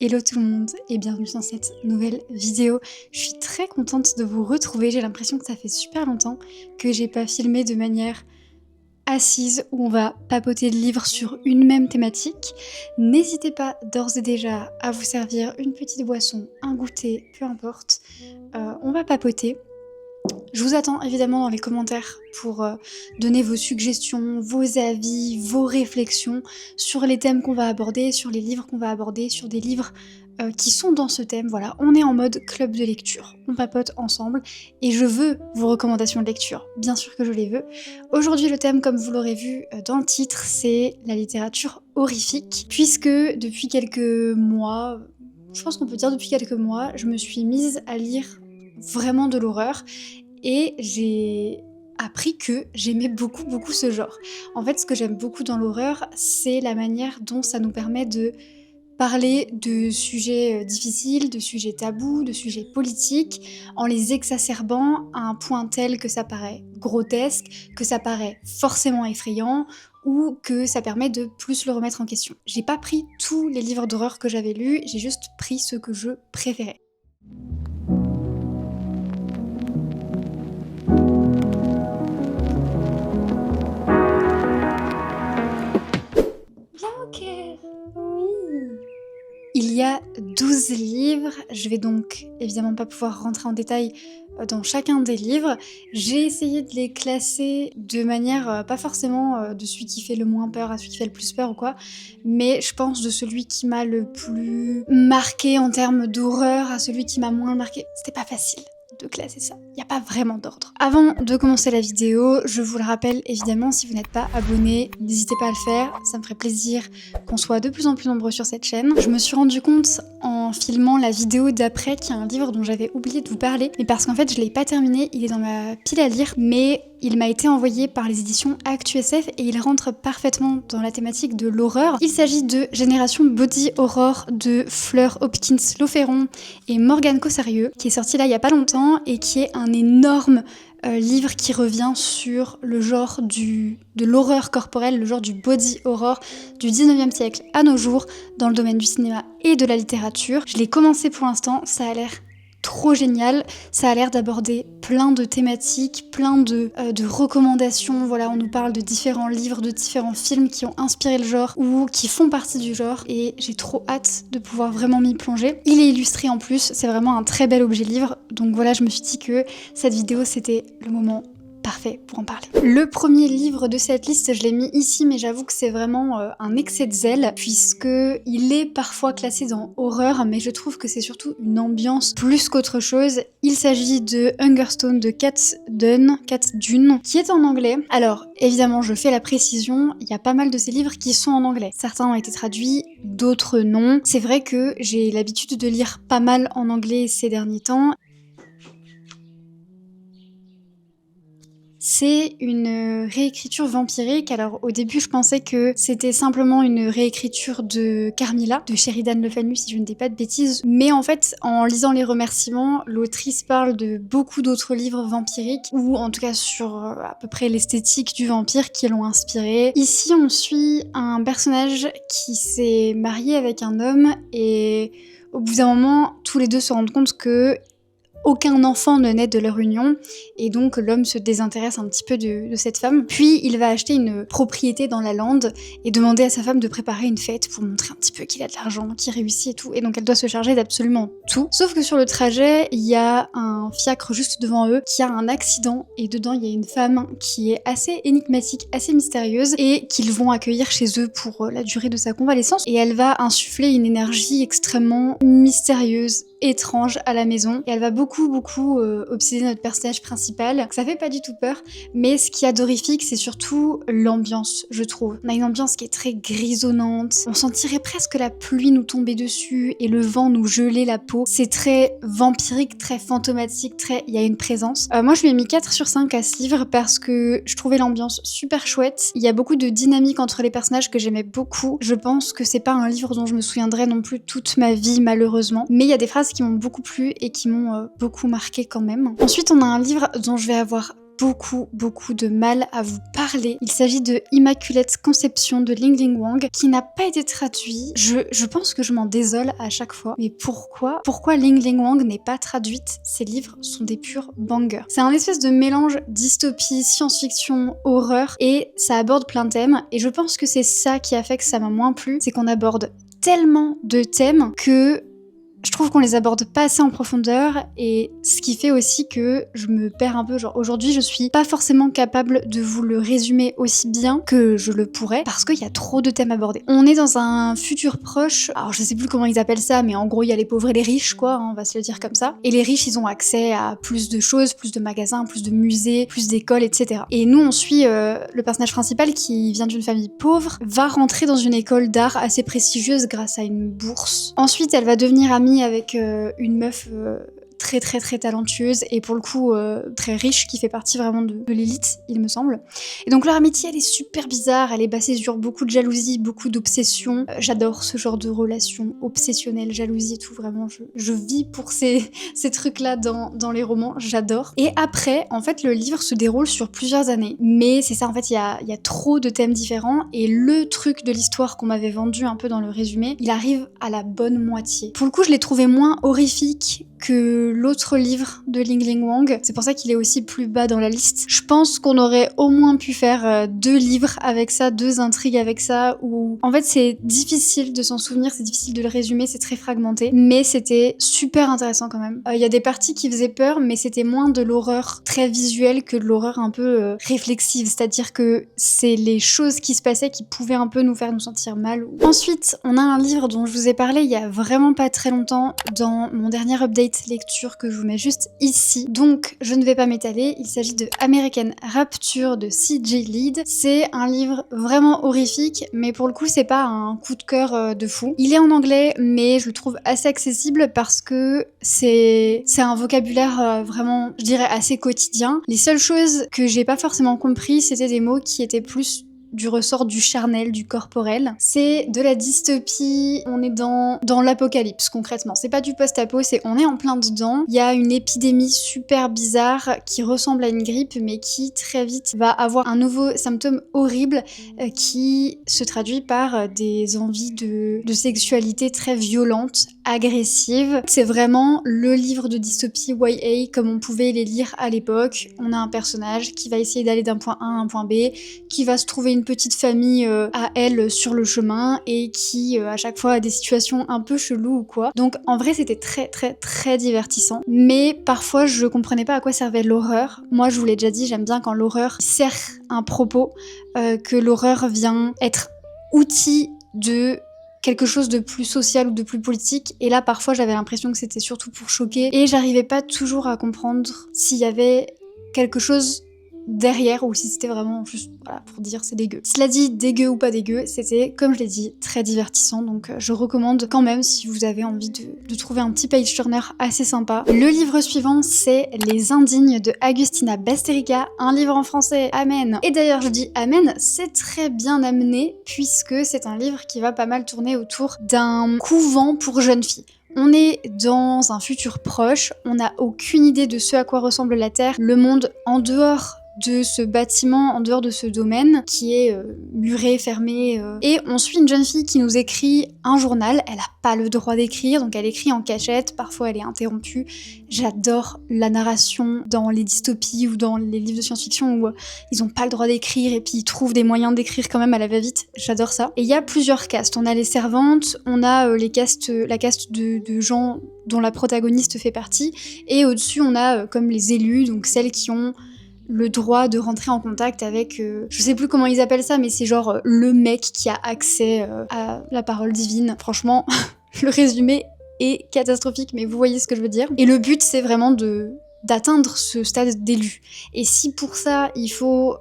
Hello tout le monde et bienvenue dans cette nouvelle vidéo. Je suis très contente de vous retrouver, j'ai l'impression que ça fait super longtemps que j'ai pas filmé de manière assise où on va papoter de livres sur une même thématique. N'hésitez pas d'ores et déjà à vous servir une petite boisson, un goûter, peu importe. On va papoter. Je vous attends évidemment dans les commentaires pour donner vos suggestions, vos avis, vos réflexions sur les thèmes qu'on va aborder, sur les livres qu'on va aborder, sur des livres qui sont dans ce thème. Voilà, on est en mode club de lecture, on papote ensemble et je veux vos recommandations de lecture, bien sûr que je les veux. Aujourd'hui le thème, comme vous l'aurez vu dans le titre, c'est la littérature horrifique, puisque depuis quelques mois, je pense qu'on peut dire depuis quelques mois, je me suis mise à lire vraiment de l'horreur et j'ai appris que j'aimais beaucoup ce genre. En fait, ce que j'aime beaucoup dans l'horreur, c'est la manière dont ça nous permet de parler de sujets difficiles, de sujets tabous, de sujets politiques, en les exacerbant à un point tel que ça paraît grotesque, que ça paraît forcément effrayant, ou que ça permet de plus le remettre en question. J'ai pas pris tous les livres d'horreur que j'avais lus, j'ai juste pris ceux que je préférais. Joker, oui. Il y a 12 livres, je vais donc évidemment pas pouvoir rentrer en détail dans chacun des livres. J'ai essayé de les classer de manière pas forcément de celui qui fait le moins peur à celui qui fait le plus peur ou quoi, mais je pense de celui qui m'a le plus marqué en termes d'horreur à celui qui m'a moins marqué. C'était pas facile de classer ça. Il n'y a pas vraiment d'ordre. Avant de commencer la vidéo, je vous le rappelle évidemment, si vous n'êtes pas abonné, n'hésitez pas à le faire, ça me ferait plaisir qu'on soit de plus en plus nombreux sur cette chaîne. Je me suis rendu compte en filmant la vidéo d'après qu'il y a un livre dont j'avais oublié de vous parler, mais parce qu'en fait je l'ai pas terminé, il est dans ma pile à lire, mais il m'a été envoyé par les éditions ActuSF et il rentre parfaitement dans la thématique de l'horreur. Il s'agit de Génération Body Horror de Fleur Hopkins-Loferron et Morgane Cossarieux, qui est sorti là il y a pas longtemps et qui est un énorme livre qui revient sur le genre de l'horreur corporelle, le genre du body horror du 19e siècle à nos jours dans le domaine du cinéma et de la littérature. Je l'ai commencé pour l'instant, ça a l'air trop génial, ça a l'air d'aborder plein de thématiques, plein de recommandations. Voilà, on nous parle de différents livres, de différents films qui ont inspiré le genre ou qui font partie du genre et j'ai trop hâte de pouvoir vraiment m'y plonger. Il est illustré en plus, c'est vraiment un très bel objet livre, donc voilà, je me suis dit que cette vidéo c'était le moment parfait pour en parler. Le premier livre de cette liste, je l'ai mis ici, mais j'avoue que c'est vraiment un excès de zèle, puisque il est parfois classé dans horreur, mais je trouve que c'est surtout une ambiance plus qu'autre chose. Il s'agit de Hungerstone de Kat Dune, qui est en anglais. Alors, évidemment, je fais la précision, il y a pas mal de ces livres qui sont en anglais. Certains ont été traduits, d'autres non. C'est vrai que j'ai l'habitude de lire pas mal en anglais ces derniers temps. C'est une réécriture vampirique. Alors au début je pensais que c'était simplement une réécriture de Carmilla, de Sheridan Le Fanu si je ne dis pas de bêtises. Mais en fait, en lisant les remerciements, l'autrice parle de beaucoup d'autres livres vampiriques, ou en tout cas sur à peu près l'esthétique du vampire qui l'ont inspiré. Ici on suit un personnage qui s'est marié avec un homme et au bout d'un moment, tous les deux se rendent compte que aucun enfant ne naît de leur union et donc l'homme se désintéresse un petit peu de cette femme. Puis il va acheter une propriété dans la lande et demander à sa femme de préparer une fête pour montrer un petit peu qu'il a de l'argent, qu'il réussit et tout. Et donc elle doit se charger d'absolument tout. Sauf que sur le trajet, il y a un fiacre juste devant eux qui a un accident et dedans il y a une femme qui est assez énigmatique, assez mystérieuse et qu'ils vont accueillir chez eux pour la durée de sa convalescence. Et elle va insuffler une énergie extrêmement mystérieuse, étrange à la maison et elle va beaucoup obséder notre personnage principal. Ça fait pas du tout peur, mais ce qui est horrifique c'est surtout l'ambiance, je trouve. On a une ambiance qui est très grisonnante, on sentirait presque la pluie nous tomber dessus et le vent nous geler la peau. C'est très vampirique, très fantomatique, il y a une présence. Moi je lui ai mis 4 sur 5 à ce livre parce que je trouvais l'ambiance super chouette. Il y a beaucoup de dynamique entre les personnages que j'aimais beaucoup. Je pense que c'est pas un livre dont je me souviendrai non plus toute ma vie malheureusement, mais il y a des phrases qui m'ont beaucoup plu et qui m'ont beaucoup marqué quand même. Ensuite on a un livre dont je vais avoir beaucoup de mal à vous parler. Il s'agit de Immaculate Conception de Ling Ling Wang, qui n'a pas été traduit. Je pense que je m'en désole à chaque fois. Mais pourquoi Ling Ling Wang n'est pas traduite? Ces livres sont des purs bangers. C'est un espèce de mélange dystopie, science-fiction, horreur, et ça aborde plein de thèmes. Et je pense que c'est ça qui a fait que ça m'a moins plu, c'est qu'on aborde tellement de thèmes que je trouve qu'on les aborde pas assez en profondeur, et ce qui fait aussi que je me perds un peu. Genre aujourd'hui, je suis pas forcément capable de vous le résumer aussi bien que je le pourrais parce qu'il y a trop de thèmes abordés. On est dans un futur proche, alors je sais plus comment ils appellent ça, mais en gros il y a les pauvres et les riches quoi, hein, on va se le dire comme ça. Et les riches, ils ont accès à plus de choses, plus de magasins, plus de musées, plus d'écoles, etc. Et nous on suit le personnage principal qui vient d'une famille pauvre, va rentrer dans une école d'art assez prestigieuse grâce à une bourse. Ensuite elle va devenir amie avec une meuf très talentueuse et pour le coup très riche, qui fait partie vraiment de l'élite, il me semble. Et donc leur amitié, elle est super bizarre, elle est basée sur beaucoup de jalousie, beaucoup d'obsession. J'adore ce genre de relation obsessionnelle, jalousie et tout, vraiment je vis pour ces trucs-là dans les romans, j'adore. Et après, en fait, le livre se déroule sur plusieurs années, mais c'est ça, en fait, il y a trop de thèmes différents, et le truc de l'histoire qu'on m'avait vendu un peu dans le résumé, il arrive à la bonne moitié. Pour le coup, je l'ai trouvé moins horrifique que l'autre livre de Ling Ling Wang. C'est pour ça qu'il est aussi plus bas dans la liste. Je pense qu'on aurait au moins pu faire 2 livres avec ça, 2 intrigues avec ça, où en fait c'est difficile de s'en souvenir, c'est difficile de le résumer, c'est très fragmenté, mais c'était super intéressant quand même. Il y a des parties qui faisaient peur, mais c'était moins de l'horreur très visuelle que de l'horreur un peu réflexive, c'est-à-dire que c'est les choses qui se passaient qui pouvaient un peu nous faire nous sentir mal. Ensuite, on a un livre dont je vous ai parlé il y a vraiment pas très longtemps dans mon dernier update lecture que je vous mets juste ici, donc je ne vais pas m'étaler. Il s'agit de American Rapture de C.J. Lead. C'est un livre vraiment horrifique, mais pour le coup c'est pas un coup de cœur de fou. Il est en anglais, mais je le trouve assez accessible parce que c'est un vocabulaire vraiment, je dirais, assez quotidien. Les seules choses que j'ai pas forcément compris, c'était des mots qui étaient plus du ressort du charnel, du corporel. C'est de la dystopie, on est dans l'apocalypse concrètement. C'est pas du post-apo, on est en plein dedans. Il y a une épidémie super bizarre qui ressemble à une grippe, mais qui très vite va avoir un nouveau symptôme horrible qui se traduit par des envies de sexualité très violentes, agressives. C'est vraiment le livre de dystopie YA comme on pouvait les lire à l'époque. On a un personnage qui va essayer d'aller d'un point A à un point B, qui va se trouver une petite famille à elle sur le chemin, et qui à chaque fois a des situations un peu cheloues ou quoi. Donc en vrai c'était très divertissant, mais parfois je comprenais pas à quoi servait l'horreur. Moi je vous l'ai déjà dit, j'aime bien quand l'horreur sert un propos, que l'horreur vient être outil de quelque chose de plus social ou de plus politique, et là parfois j'avais l'impression que c'était surtout pour choquer, et j'arrivais pas toujours à comprendre s'il y avait quelque chose derrière ou si c'était vraiment juste voilà, pour dire c'est dégueu. Cela dit, dégueu ou pas dégueu, c'était, comme je l'ai dit, très divertissant, donc je recommande quand même si vous avez envie de trouver un petit page turner assez sympa. Le livre suivant, c'est Les Indignes de Agustina Basterica, un livre en français, amen. Et d'ailleurs je dis amen, c'est très bien amené puisque c'est un livre qui va pas mal tourner autour d'un couvent pour jeunes filles. On est dans un futur proche, on n'a aucune idée de ce à quoi ressemble la Terre, le monde en dehors de ce bâtiment, en dehors de ce domaine qui est muré, fermé, et on suit une jeune fille qui nous écrit un journal. Elle a pas le droit d'écrire, donc elle écrit en cachette, parfois elle est interrompue. J'adore la narration dans les dystopies ou dans les livres de science-fiction où ils ont pas le droit d'écrire et puis ils trouvent des moyens d'écrire quand même à la va-vite. J'adore ça. Et il y a plusieurs castes. On a les servantes, on a la caste de gens dont la protagoniste fait partie, et au-dessus on a comme les élus, donc celles qui ont le droit de rentrer en contact avec, je sais plus comment ils appellent ça, mais c'est genre le mec qui a accès à la parole divine. Franchement, le résumé est catastrophique, mais vous voyez ce que je veux dire. Et le but, c'est vraiment d'atteindre ce stade d'élu. Et si pour ça, il faut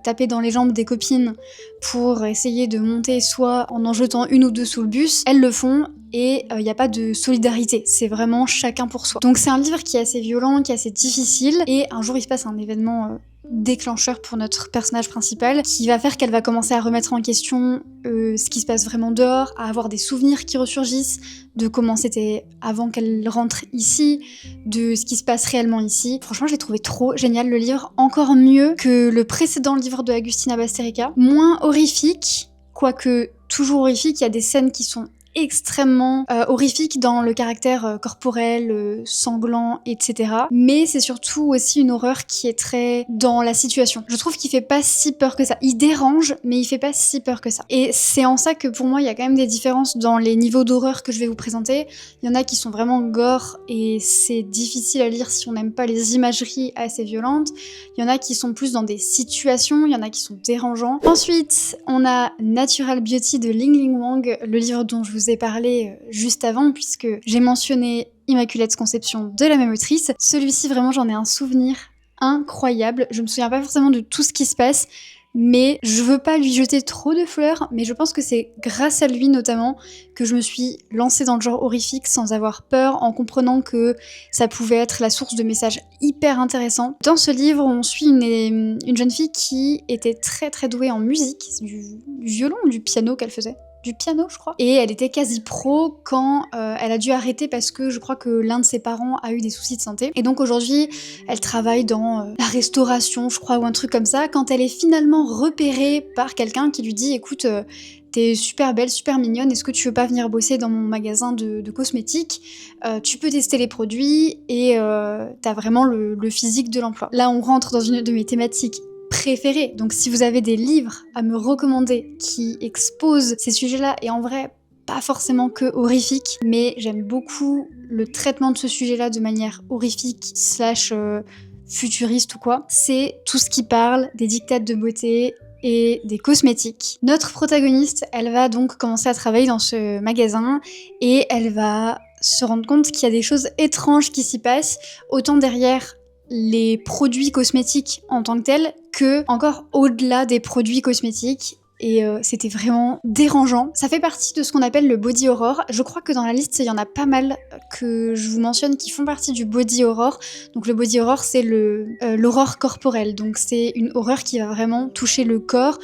taper dans les jambes des copines pour essayer de monter soit en jetant une ou deux sous le bus, elles le font. et il n'y a pas de solidarité, c'est vraiment chacun pour soi. Donc c'est un livre qui est assez violent, qui est assez difficile, et un jour il se passe un événement déclencheur pour notre personnage principal qui va faire qu'elle va commencer à remettre en question ce qui se passe vraiment dehors, à avoir des souvenirs qui ressurgissent de comment c'était avant qu'elle rentre ici, de ce qui se passe réellement ici. Franchement, je l'ai trouvé trop génial le livre, encore mieux que le précédent livre de Agustina Basterrica, moins horrifique, quoique toujours horrifique, il y a des scènes qui sont extrêmement horrifique dans le caractère corporel, sanglant, etc. Mais c'est surtout aussi une horreur qui est très dans la situation. Je trouve qu'il fait pas si peur que ça. Il dérange, mais il fait pas si peur que ça. Et c'est en ça que pour moi, il y a quand même des différences dans les niveaux d'horreur que je vais vous présenter. Il y en a qui sont vraiment gore et c'est difficile à lire si on n'aime pas les imageries assez violentes. Il y en a qui sont plus dans des situations, il y en a qui sont dérangeants. Ensuite, on a Natural Beauty de Ling Ling Wang, le livre dont je vous ai parlé juste avant, puisque j'ai mentionné Immaculate Conception de la même autrice. Celui-ci, vraiment, j'en ai un souvenir incroyable. Je me souviens pas forcément de tout ce qui se passe, mais je veux pas lui jeter trop de fleurs, mais je pense que c'est grâce à lui notamment que je me suis lancée dans le genre horrifique sans avoir peur, en comprenant que ça pouvait être la source de messages hyper intéressants. Dans ce livre, on suit une jeune fille qui était très très douée en musique, du violon ou du piano qu'elle faisait, du piano je crois, et elle était quasi pro quand elle a dû arrêter parce que je crois que l'un de ses parents a eu des soucis de santé, et donc aujourd'hui elle travaille dans la restauration je crois, ou un truc comme ça, quand elle est finalement repérée par quelqu'un qui lui dit écoute, t'es super belle, super mignonne, est-ce que tu veux pas venir bosser dans mon magasin de cosmétiques, tu peux tester les produits et t'as vraiment le physique de l'emploi. Là on rentre dans une de mes thématiques préférées, donc si vous avez des livres à me recommander qui exposent ces sujets-là, et en vrai pas forcément que horrifiques, mais j'aime beaucoup le traitement de ce sujet-là de manière horrifique slash futuriste ou quoi, c'est tout ce qui parle des diktats de beauté et des cosmétiques. Notre protagoniste, elle va donc commencer à travailler dans ce magasin et elle va se rendre compte qu'il y a des choses étranges qui s'y passent, autant derrière les produits cosmétiques en tant que tels que encore au-delà des produits cosmétiques. Et c'était vraiment dérangeant. Ça fait partie de ce qu'on appelle le body horror. Je crois que dans la liste, il y en a pas mal que je vous mentionne qui font partie du body horror. Donc le body horror, c'est l'horreur corporelle. Donc c'est une horreur qui va vraiment toucher le corps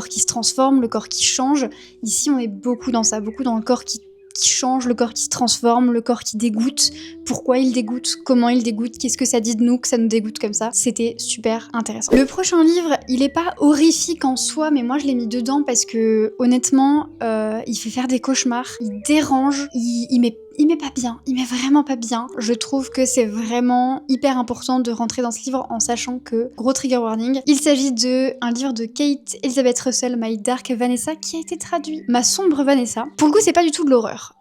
qui se transforme, le corps qui change. Ici, on est beaucoup dans ça, beaucoup dans le corps qui change, le corps qui se transforme, le corps qui dégoûte, pourquoi il dégoûte, comment il dégoûte, qu'est-ce que ça dit de nous que ça nous dégoûte comme ça. C'était super intéressant. Le prochain livre, il est pas horrifique en soi, mais moi je l'ai mis dedans parce que honnêtement, il fait faire des cauchemars, il dérange, il met pas bien, il met vraiment pas bien. Je trouve que c'est vraiment hyper important de rentrer dans ce livre en sachant que, gros trigger warning, il s'agit d'un livre de Kate Elizabeth Russell, My Dark Vanessa, qui a été traduit Ma Sombre Vanessa. Pour le coup, c'est pas du tout de l'horreur.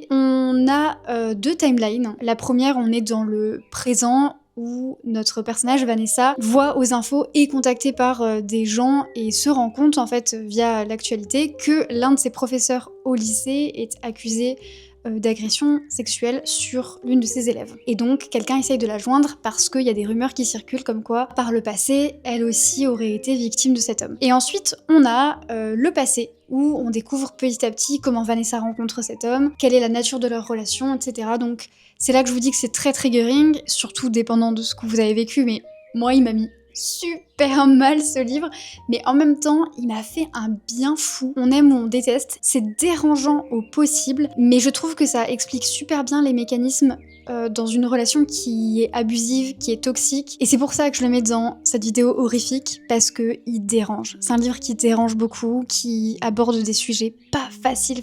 On a deux timelines. La première, on est dans le présent, où notre personnage Vanessa voit aux infos, est contactée par des gens et se rend compte en fait via l'actualité que l'un de ses professeurs au lycée est accusé d'agression sexuelle sur l'une de ses élèves. Et donc quelqu'un essaye de la joindre parce qu'il y a des rumeurs qui circulent comme quoi par le passé elle aussi aurait été victime de cet homme. Et ensuite on a le passé où on découvre petit à petit comment Vanessa rencontre cet homme, quelle est la nature de leur relation, etc. Donc c'est là que je vous dis que c'est très triggering, surtout dépendant de ce que vous avez vécu, mais moi il m'a mis super mal ce livre, mais en même temps il m'a fait un bien fou. On aime ou on déteste, c'est dérangeant au possible, mais je trouve que ça explique super bien les mécanismes dans une relation qui est abusive, qui est toxique, et c'est pour ça que je le mets dans cette vidéo horrifique, parce que il dérange. C'est un livre qui dérange beaucoup, qui aborde des sujets pas faciles.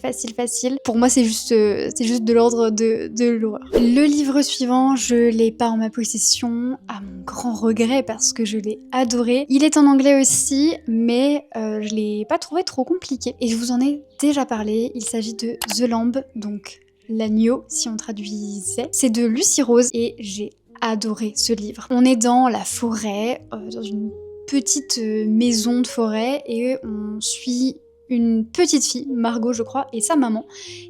Pour moi c'est juste de l'ordre de l'horreur. Le livre suivant, je l'ai pas en ma possession, à mon grand regret, parce que je l'ai adoré. Il est en anglais aussi, mais je l'ai pas trouvé trop compliqué, et je vous en ai déjà parlé. Il s'agit de The Lamb, donc l'agneau si on traduisait. C'est de Lucy Rose et j'ai adoré ce livre. On est dans la forêt, dans une petite maison de forêt, et on suit une petite fille, Margot je crois, et sa maman,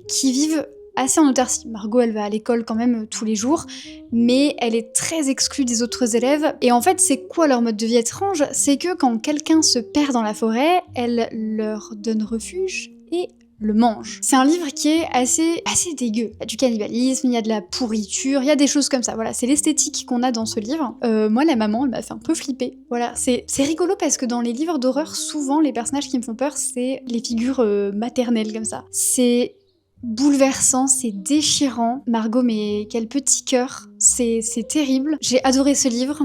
qui vivent assez en autarcie. Margot elle va à l'école quand même tous les jours, mais elle est très exclue des autres élèves. Et en fait c'est quoi leur mode de vie étrange? C'est que quand quelqu'un se perd dans la forêt, elle leur donne refuge et le mange. C'est un livre qui est assez dégueu. Il y a du cannibalisme, il y a de la pourriture, il y a des choses comme ça. Voilà, c'est l'esthétique qu'on a dans ce livre. Moi, la maman, elle m'a fait un peu flipper. Voilà, c'est rigolo parce que dans les livres d'horreur, souvent, les personnages qui me font peur, c'est les figures maternelles comme ça. C'est bouleversant, c'est déchirant. Margot, mais quel petit cœur. C'est terrible. J'ai adoré ce livre.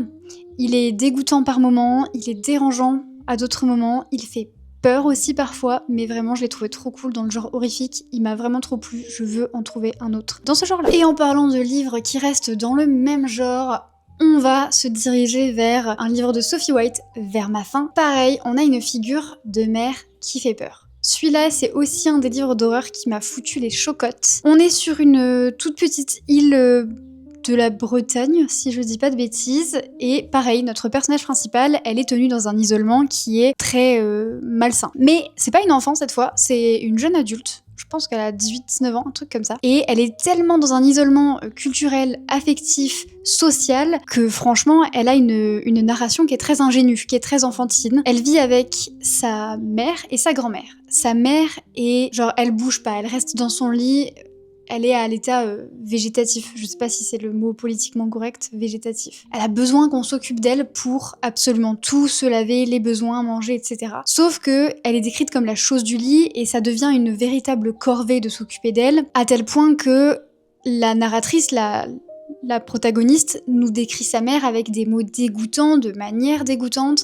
Il est dégoûtant par moments, il est dérangeant à d'autres moments, il fait peur aussi parfois, mais vraiment je l'ai trouvé trop cool dans le genre horrifique, il m'a vraiment trop plu, je veux en trouver un autre dans ce genre-là. Et en parlant de livres qui restent dans le même genre, on va se diriger vers un livre de Sophie White, Vers ma fin. Pareil, on a une figure de mère qui fait peur. Celui-là, c'est aussi un des livres d'horreur qui m'a foutu les chocottes. On est sur une toute petite île de la Bretagne, si je dis pas de bêtises, et pareil, notre personnage principal, elle est tenue dans un isolement qui est très malsain. Mais c'est pas une enfant cette fois, c'est une jeune adulte. Je pense qu'elle a 18-19 ans, un truc comme ça. Et elle est tellement dans un isolement culturel, affectif, social, que franchement, elle a une narration qui est très ingénue, qui est très enfantine. Elle vit avec sa mère et sa grand-mère. Sa mère est genre, elle bouge pas, elle reste dans son lit. Elle est à l'état végétatif, je sais pas si c'est le mot politiquement correct, végétatif. Elle a besoin qu'on s'occupe d'elle pour absolument tout, se laver, les besoins, manger, etc. Sauf que elle est décrite comme la chose du lit et ça devient une véritable corvée de s'occuper d'elle, à tel point que la narratrice, la protagoniste, nous décrit sa mère avec des mots dégoûtants, de manière dégoûtante.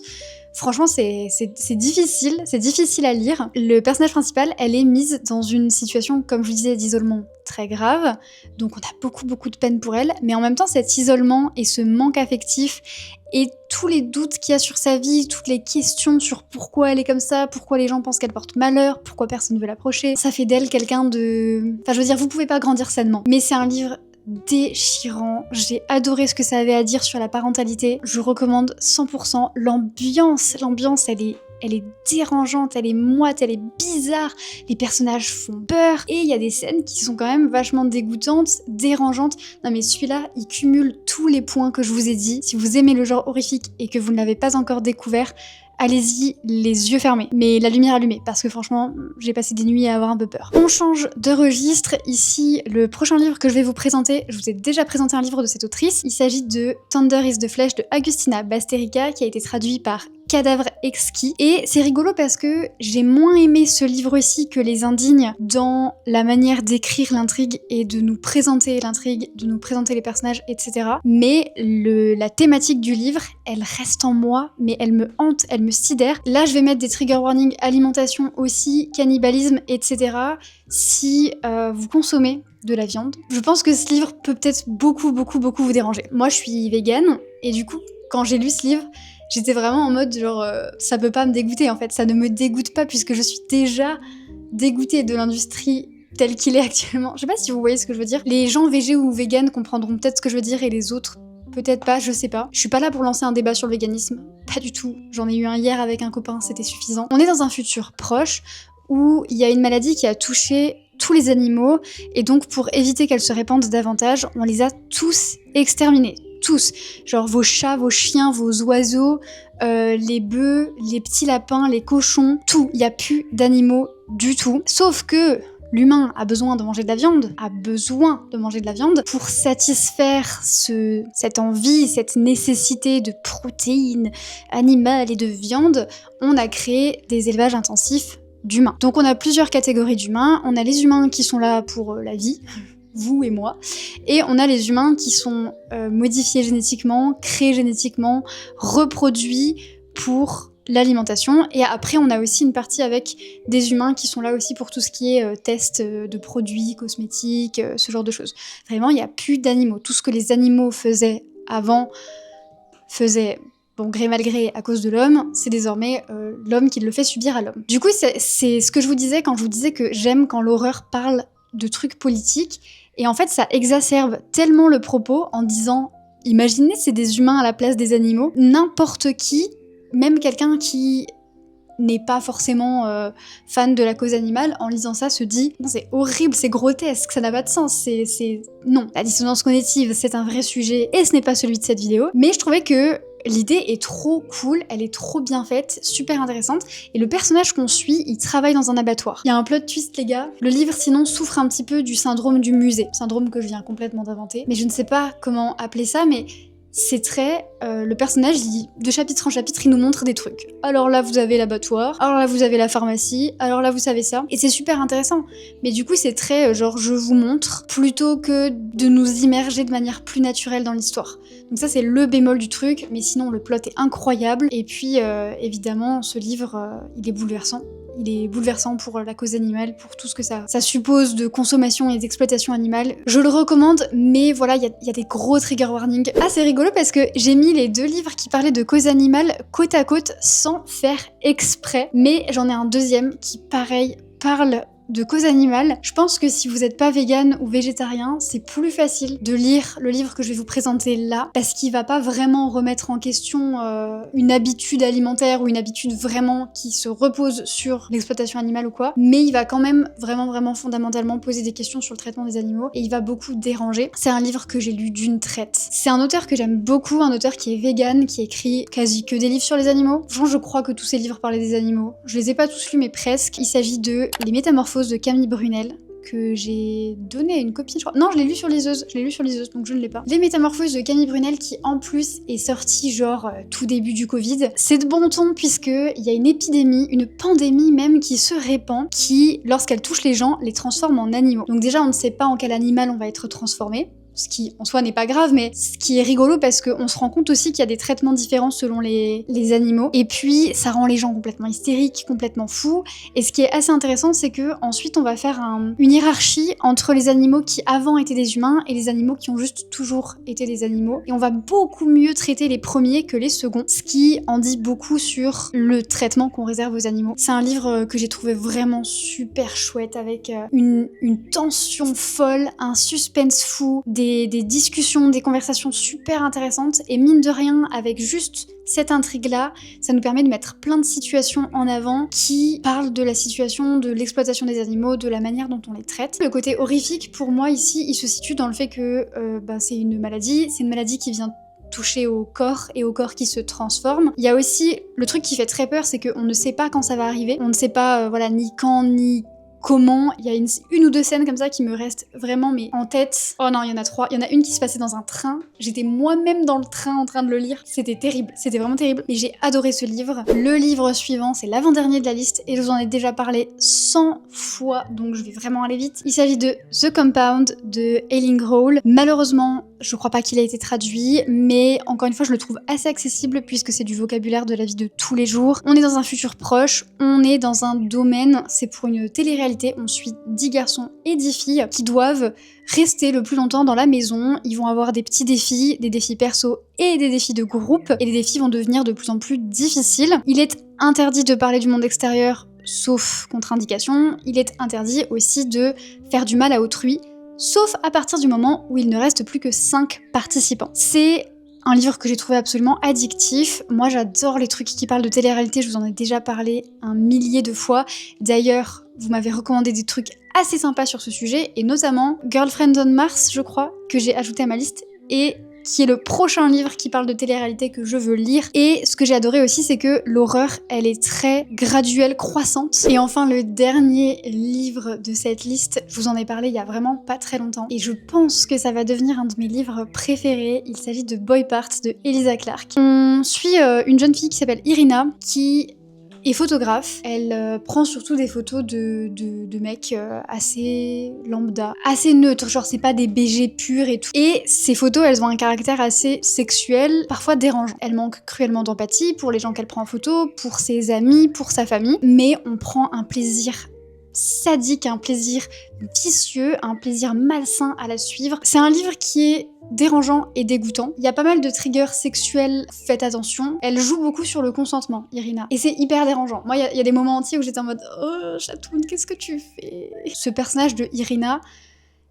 Franchement, c'est difficile à lire. Le personnage principal, elle est mise dans une situation, comme je vous disais, d'isolement très grave, donc on a beaucoup de peine pour elle, mais en même temps, cet isolement et ce manque affectif et tous les doutes qu'il y a sur sa vie, toutes les questions sur pourquoi elle est comme ça, pourquoi les gens pensent qu'elle porte malheur, pourquoi personne ne veut l'approcher, ça fait d'elle quelqu'un de... Enfin, je veux dire, vous pouvez pas grandir sainement, mais c'est un livre déchirant. J'ai adoré ce que ça avait à dire sur la parentalité. Je recommande 100%. L'ambiance, elle est dérangeante, elle est moite, elle est bizarre. Les personnages font peur. Et il y a des scènes qui sont quand même vachement dégoûtantes, dérangeantes. Non mais celui-là, il cumule tous les points que je vous ai dit. Si vous aimez le genre horrifique et que vous ne l'avez pas encore découvert, allez-y les yeux fermés, mais la lumière allumée, parce que franchement, j'ai passé des nuits à avoir un peu peur. On change de registre. Ici, le prochain livre que je vais vous présenter, je vous ai déjà présenté un livre de cette autrice. Il s'agit de Thunder is the Flesh de Agustina Basterica, qui a été traduit par Cadavre exquis. Et c'est rigolo parce que j'ai moins aimé ce livre-ci que Les Indignes dans la manière d'écrire l'intrigue et de nous présenter l'intrigue, de nous présenter les personnages, etc. Mais la thématique du livre, elle reste en moi, mais elle me hante, elle me sidère. Là, je vais mettre des trigger warnings, alimentation aussi, cannibalisme, etc. Si vous consommez de la viande. Je pense que ce livre peut peut-être beaucoup vous déranger. Moi, je suis végane, et du coup, quand j'ai lu ce livre, j'étais vraiment en mode genre, ça peut pas me dégoûter en fait, ça ne me dégoûte pas puisque je suis déjà dégoûtée de l'industrie telle qu'il est actuellement. Je sais pas si vous voyez ce que je veux dire. Les gens végés ou véganes comprendront peut-être ce que je veux dire et les autres peut-être pas, je sais pas. Je suis pas là pour lancer un débat sur le véganisme, pas du tout. J'en ai eu un hier avec un copain, c'était suffisant. On est dans un futur proche où il y a une maladie qui a touché tous les animaux et donc pour éviter qu'elle se répande davantage, on les a tous exterminés. Tous, genre vos chats, vos chiens, vos oiseaux, les bœufs, les petits lapins, les cochons, tout, il n'y a plus d'animaux du tout. Sauf que l'humain a besoin de manger de la viande, pour satisfaire cette envie, cette nécessité de protéines animales et de viande, on a créé des élevages intensifs d'humains. Donc on a plusieurs catégories d'humains, on a les humains qui sont là pour la vie, vous et moi, et on a les humains qui sont modifiés génétiquement, créés génétiquement, reproduits pour l'alimentation, et après on a aussi une partie avec des humains qui sont là aussi pour tout ce qui est test de produits cosmétiques, ce genre de choses. Vraiment, il n'y a plus d'animaux. Tout ce que les animaux faisaient avant, bon, gré mal gré à cause de l'homme, c'est désormais l'homme qui le fait subir à l'homme. Du coup, c'est ce que je vous disais quand je vous disais que j'aime quand l'horreur parle de trucs politiques, et en fait ça exacerbe tellement le propos en disant, imaginez c'est des humains à la place des animaux, n'importe qui, même quelqu'un qui n'est pas forcément fan de la cause animale, en lisant ça se dit non, c'est horrible, c'est grotesque, ça n'a pas de sens, non. La dissonance cognitive, c'est un vrai sujet et ce n'est pas celui de cette vidéo, mais je trouvais que l'idée est trop cool, elle est trop bien faite, super intéressante, et le personnage qu'on suit, il travaille dans un abattoir. Il y a un plot twist les gars, le livre sinon souffre un petit peu du syndrome du musée, syndrome que je viens complètement d'inventer, mais je ne sais pas comment appeler ça, mais c'est très... le personnage, de chapitre en chapitre, il nous montre des trucs. Alors là, vous avez l'abattoir, alors là, vous avez la pharmacie, alors là, vous savez ça. Et c'est super intéressant. Mais du coup, c'est très genre, je vous montre, plutôt que de nous immerger de manière plus naturelle dans l'histoire. Donc ça, c'est le bémol du truc, mais sinon, le plot est incroyable. Et puis, évidemment, ce livre, il est bouleversant. Il est bouleversant pour la cause animale, pour tout ce que ça suppose de consommation et d'exploitation animale. Je le recommande, mais voilà, il y a des gros trigger warnings. Ah, c'est rigolo parce que j'ai mis les 2 livres qui parlaient de cause animale côte à côte sans faire exprès, mais j'en ai un deuxième qui, pareil, parle de cause animale. Je pense que si vous n'êtes pas vegan ou végétarien, c'est plus facile de lire le livre que je vais vous présenter là, parce qu'il va pas vraiment remettre en question une habitude alimentaire ou une habitude vraiment qui se repose sur l'exploitation animale ou quoi, mais il va quand même vraiment fondamentalement poser des questions sur le traitement des animaux et il va beaucoup déranger. C'est un livre que j'ai lu d'une traite. C'est un auteur que j'aime beaucoup, un auteur qui est vegan, qui écrit quasi que des livres sur les animaux. Franchement, je crois que tous ses livres parlaient des animaux. Je les ai pas tous lus, mais presque. Il s'agit de Les Métamorphoses de Camille Brunel, que j'ai donné à une copine, je crois. Non, je l'ai lu sur liseuse, donc je ne l'ai pas. Les Métamorphoses de Camille Brunel, qui en plus est sorti genre tout début du Covid. C'est de bon ton puisque il y a une épidémie, une pandémie même qui se répand, qui, lorsqu'elle touche les gens, les transforme en animaux. Donc déjà, on ne sait pas en quel animal on va être transformé. Ce qui en soi n'est pas grave, mais ce qui est rigolo parce qu'on se rend compte aussi qu'il y a des traitements différents selon les animaux. Et puis ça rend les gens complètement hystériques, complètement fous. Et ce qui est assez intéressant, c'est que ensuite on va faire une hiérarchie entre les animaux qui avant étaient des humains et les animaux qui ont juste toujours été des animaux. Et on va beaucoup mieux traiter les premiers que les seconds, ce qui en dit beaucoup sur le traitement qu'on réserve aux animaux. C'est un livre que j'ai trouvé vraiment super chouette avec une tension folle, un suspense fou, des discussions, des conversations super intéressantes et mine de rien, avec juste cette intrigue-là, ça nous permet de mettre plein de situations en avant qui parlent de la situation, de l'exploitation des animaux, de la manière dont on les traite. Le côté horrifique, pour moi ici, il se situe dans le fait que c'est une maladie qui vient toucher au corps et au corps qui se transforme. Il y a aussi le truc qui fait très peur, c'est qu'on ne sait pas quand ça va arriver, on ne sait pas ni quand ni comment. Il y a une ou deux scènes comme ça qui me restent vraiment mais en tête. Oh non, il y en a 3. Il y en a une qui se passait dans un train. J'étais moi-même dans le train en train de le lire. C'était terrible. C'était vraiment terrible. Mais j'ai adoré ce livre. Le livre suivant, c'est l'avant-dernier de la liste et je vous en ai déjà parlé 100 fois, donc je vais vraiment aller vite. Il s'agit de The Compound de Eileen Grohl. Malheureusement, je crois pas qu'il a été traduit, mais encore une fois, je le trouve assez accessible puisque c'est du vocabulaire de la vie de tous les jours. On est dans un futur proche, on est dans un domaine, c'est pour une télé-réalité. On suit 10 garçons et 10 filles qui doivent rester le plus longtemps dans la maison. Ils vont avoir des petits défis, des défis perso et des défis de groupe, et les défis vont devenir de plus en plus difficiles. Il est interdit de parler du monde extérieur, sauf contre-indication. Il est interdit aussi de faire du mal à autrui, sauf à partir du moment où il ne reste plus que 5 participants. C'est un livre que j'ai trouvé absolument addictif. Moi, j'adore les trucs qui parlent de télé-réalité, je vous en ai déjà parlé un millier de fois. D'ailleurs, vous m'avez recommandé des trucs assez sympas sur ce sujet, et notamment Girlfriend on Mars, je crois, que j'ai ajouté à ma liste, et qui est le prochain livre qui parle de télé-réalité que je veux lire. Et ce que j'ai adoré aussi, c'est que l'horreur, elle est très graduelle, croissante. Et enfin, le dernier livre de cette liste, je vous en ai parlé il y a vraiment pas très longtemps, et je pense que ça va devenir un de mes livres préférés. Il s'agit de Boy Parts de Elysa Clark. On suit une jeune fille qui s'appelle Irina, qui est photographe. Elle prend surtout des photos de mecs assez lambda, assez neutres, genre c'est pas des BG purs et tout. Et ces photos, elles ont un caractère assez sexuel, parfois dérangeant. Elle manque cruellement d'empathie pour les gens qu'elle prend en photo, pour ses amis, pour sa famille, mais on prend un plaisir sadique, un plaisir vicieux, un plaisir malsain à la suivre. C'est un livre qui est dérangeant et dégoûtant. Il y a pas mal de triggers sexuels, faites attention. Elle joue beaucoup sur le consentement, Irina. Et c'est hyper dérangeant. Moi, il y a des moments entiers où j'étais en mode « Oh, Chatoun, qu'est-ce que tu fais ?» Ce personnage de Irina,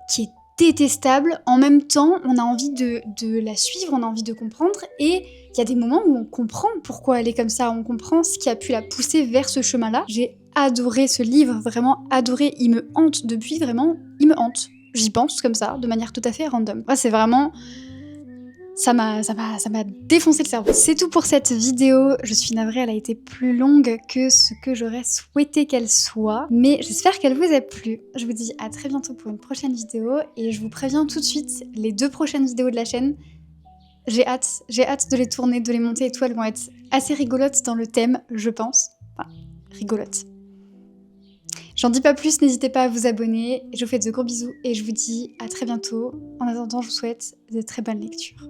qui est détestable, en même temps, on a envie de la suivre, on a envie de comprendre, et il y a des moments où on comprend pourquoi elle est comme ça, on comprend ce qui a pu la pousser vers ce chemin-là. J'ai adoré ce livre, vraiment adoré, il me hante depuis, vraiment, il me hante. J'y pense comme ça, de manière tout à fait random. Ouais, c'est vraiment ça m'a défoncé le cerveau. C'est tout pour cette vidéo. Je suis navrée, elle a été plus longue que ce que j'aurais souhaité qu'elle soit. Mais j'espère qu'elle vous a plu. Je vous dis à très bientôt pour une prochaine vidéo. Et je vous préviens tout de suite, les 2 prochaines vidéos de la chaîne, j'ai hâte de les tourner, de les monter et tout. Elles vont être assez rigolotes dans le thème, je pense. Enfin, rigolotes. J'en dis pas plus, n'hésitez pas à vous abonner. Je vous fais de gros bisous et je vous dis à très bientôt. En attendant, je vous souhaite de très bonnes lectures.